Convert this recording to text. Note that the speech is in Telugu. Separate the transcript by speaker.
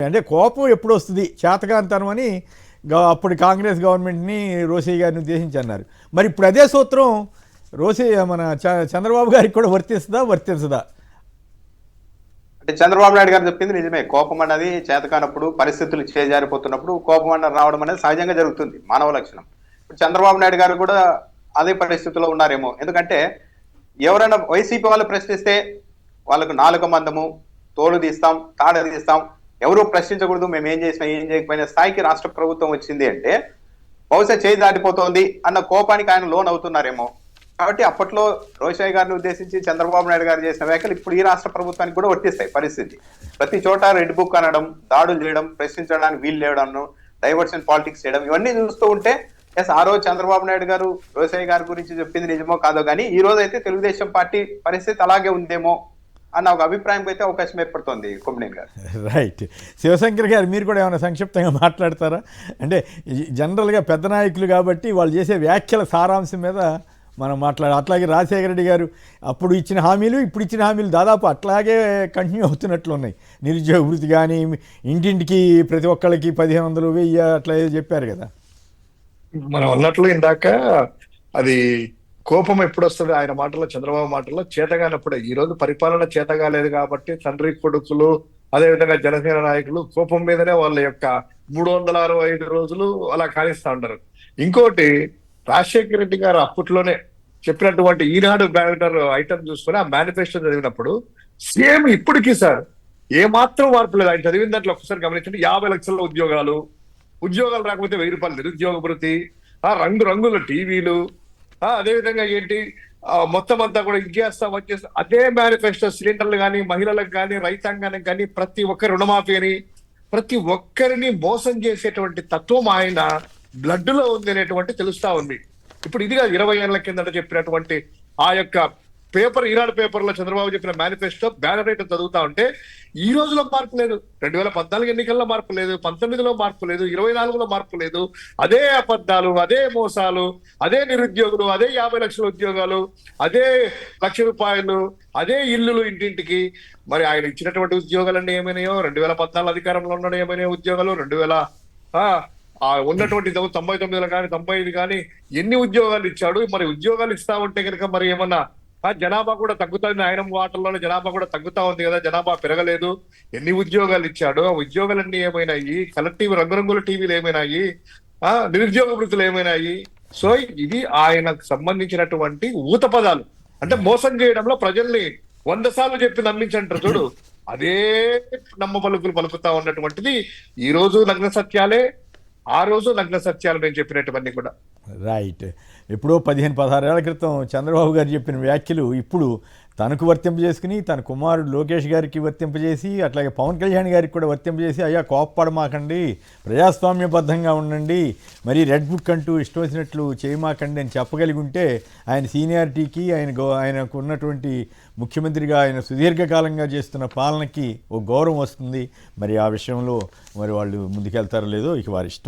Speaker 1: అంటే కోపం ఎప్పుడు వస్తుంది చేతకాంతనం అని అప్పుడు కాంగ్రెస్ గవర్నమెంట్ని రోసయ్య గారిని ఉద్దేశించి అన్నారు. మరి ఇప్పుడు అదే సూత్రం రోసయ్య మన చంద్రబాబు గారికి కూడా వర్తించదా?
Speaker 2: అంటే చంద్రబాబు నాయుడు గారు చెప్పింది నిజమే. కోపం అన్నది చేతకానప్పుడు, పరిస్థితులు చేజారిపోతున్నప్పుడు కోపం అన్నది రావడం అనేది సహజంగా జరుగుతుంది, మానవ లక్షణం. ఇప్పుడు చంద్రబాబు నాయుడు గారు కూడా అదే పరిస్థితిలో ఉన్నారేమో. ఎందుకంటే ఎవరైనా వైసీపీ వాళ్ళు ప్రశ్నిస్తే వాళ్ళకు నాలుక మందము, తోలు తీస్తాం, తాడ తీస్తాం, ఎవరూ ప్రశ్నించకూడదు, మేము ఏం చేసినా ఏం చేయకపోయిన స్థాయికి రాష్ట్ర ప్రభుత్వం వచ్చింది అంటే బహుశా చేయి దాటిపోతోంది అన్న కోపానికి ఆయన లోన్ అవుతున్నారేమో. కాబట్టి అప్పట్లో రోషయ్య గారిని ఉద్దేశించి చంద్రబాబు నాయుడు గారు చేసిన వ్యాఖ్యలు ఇప్పుడు ఈ రాష్ట్ర ప్రభుత్వానికి కూడా వర్తిస్తాయి. పరిస్థితి ప్రతి చోట రెడ్ బుక్ అనడం, దాడులు చేయడం, ప్రశ్నించడానికి వీలు లేవడం, డైవర్షన్ పాలిటిక్స్ చేయడం, ఇవన్నీ చూస్తూ ఉంటే ఎస్ ఆ రోజు చంద్రబాబు నాయుడు గారు రోషయ్య గారి గురించి చెప్పింది నిజమో కాదో కానీ ఈ రోజు అయితే తెలుగుదేశం పార్టీ పరిస్థితి అలాగే ఉందేమో అన్న ఒక అభిప్రాయం అయితే అవకాశం ఏర్పడుతోంది కొమ్మినేని గారు.
Speaker 1: రైట్. శివశంకర్ గారు మీరు కూడా ఏమైనా సంక్షిప్తంగా మాట్లాడతారా? అంటే జనరల్గా పెద్ద నాయకులు కాబట్టి వాళ్ళు చేసే వ్యాఖ్యల సారాంశం మీద మనం అట్లాగే రాజశేఖర రెడ్డి గారు అప్పుడు ఇచ్చిన హామీలు ఇప్పుడు ఇచ్చిన హామీలు దాదాపు అట్లాగే కంటిన్యూ అవుతున్నట్లు ఉన్నాయి. నిరుద్యోగ వృత్తి కానీ, ఇంటింటికి ప్రతి ఒక్కళ్ళకి 1500, 1000 అట్లా ఏదో చెప్పారు కదా.
Speaker 3: మనం అన్నట్లు ఇందాక అది కోపం ఎప్పుడు వస్తుంది ఆయన మాటల్లో, చంద్రబాబు మాటల్లో చేతగానప్పుడే. ఈ రోజు పరిపాలన చేతగాలేదు కాబట్టి తండ్రి కొడుకులు అదేవిధంగా జనసేన నాయకులు కోపం మీదనే వాళ్ళ యొక్క 365 రోజులు అలా కానిస్తా ఉంటారు. ఇంకోటి రాజశేఖర రెడ్డి గారు అప్పట్లోనే చెప్పినటువంటి ఈనాడు బ్యానర్ ఐటమ్ చూసుకుని ఆ మేనిఫెస్టో చదివినప్పుడు సేమ్ ఇప్పటికీ సార్ ఏమాత్రం మార్పు లేదు. ఆయన చదివిన దాంట్లో ఒకసారి గమనించండి, 50 లక్షల ఉద్యోగాలు రాకపోతే 1000 రూపాయలు నిరుద్యోగ భృతి, రంగుల టీవీలు, అదేవిధంగా ఏంటి మొత్తం అంతా కూడా ఇంకేస్తాం వచ్చేస్తాం. అదే మేనిఫెస్టో సిలిండర్లు కానీ, మహిళలకు కానీ, రైతాంగానికి కానీ ప్రతి ఒక్కరి రుణమాఫీ అని, ప్రతి ఒక్కరిని మోసం చేసేటువంటి తత్వం ఆయన బ్లడ్ లో ఉంది అనేటువంటి తెలుస్తా ఉంది. ఇప్పుడు ఇదిగా 20 ఏళ్ల కిందట చెప్పినటువంటి ఆ యొక్క పేపర్, ఈనాడు పేపర్ లో చంద్రబాబు చెప్పిన మేనిఫెస్టో బ్యానర్ రైట్ చదువుతా ఉంటే ఈ రోజులో మార్పు లేదు. 2014 ఎన్నికల్లో మార్పు లేదు, 19లో మార్పు లేదు, 24లో మార్పు లేదు. అదే అబద్ధాలు, అదే మోసాలు, అదే నిరుద్యోగులు, అదే 50 లక్షల ఉద్యోగాలు, అదే 1,00,000 రూపాయలు, అదే ఇల్లులు ఇంటింటికి. మరి ఆయన ఇచ్చినటువంటి ఉద్యోగాలన్నీ ఏమైనాయో, 2014 అధికారంలో ఉన్న ఏమైనా ఉద్యోగాలు, 2000 ఉన్నటువంటి 99లో కానీ 95 కానీ ఎన్ని ఉద్యోగాలు ఇచ్చాడు? మరి ఉద్యోగాలు ఇస్తా ఉంటే కనుక మరి ఏమన్నా జనాభా కూడా తగ్గుతుంది. ఆయన వాటర్లోనే జనాభా కూడా తగ్గుతా ఉంది కదా, జనాభా పెరగలేదు. ఎన్ని ఉద్యోగాలు ఇచ్చాడు? ఆ ఉద్యోగాలన్నీ ఏమైనాయి? కలెక్టివ్ రంగురంగుల టీవీలు ఏమైనాయి? నిరుద్యోగ వృత్తులు ఏమైనాయి? సో ఇది ఆయనకు సంబంధించినటువంటి ఊత పదాలు. అంటే మోసం చేయడంలో ప్రజల్ని 100 సార్లు చెప్పి నమ్మించంటారు చూడు, అదే నమ్మ పలుకులు పలుకుతా ఉన్నటువంటిది ఈ రోజు నగ్న సత్యాలే, ఆ రోజు నగ్న సత్యాలు నేను చెప్పినటువన్నీ కూడా.
Speaker 1: రైట్. ఎప్పుడో 15-16 ఏళ్ల క్రితం చంద్రబాబు గారు చెప్పిన వ్యాఖ్యలు ఇప్పుడు తనకు వర్తింపజేసుకుని తన కుమారుడు లోకేష్ గారికి వర్తింపజేసి అట్లాగే పవన్ కళ్యాణ్ గారికి కూడా వర్తింపజేసి అయ్యా కోప్పడమాకండి, ప్రజాస్వామ్యబద్ధంగా ఉండండి, మరి రెడ్ బుక్ అంటూ ఇష్టం వచ్చినట్లు చేయమాకండి అని చెప్పగలిగి ఉంటే ఆయన సీనియారిటీకి, ఆయనకు ఉన్నటువంటి ముఖ్యమంత్రిగా ఆయన సుదీర్ఘకాలంగా చేస్తున్న పాలనకి ఒక గౌరవం వస్తుంది. మరి ఆ విషయంలో మరి వాళ్ళు ముందుకెళ్తారో లేదో ఇక వారి ఇష్టం.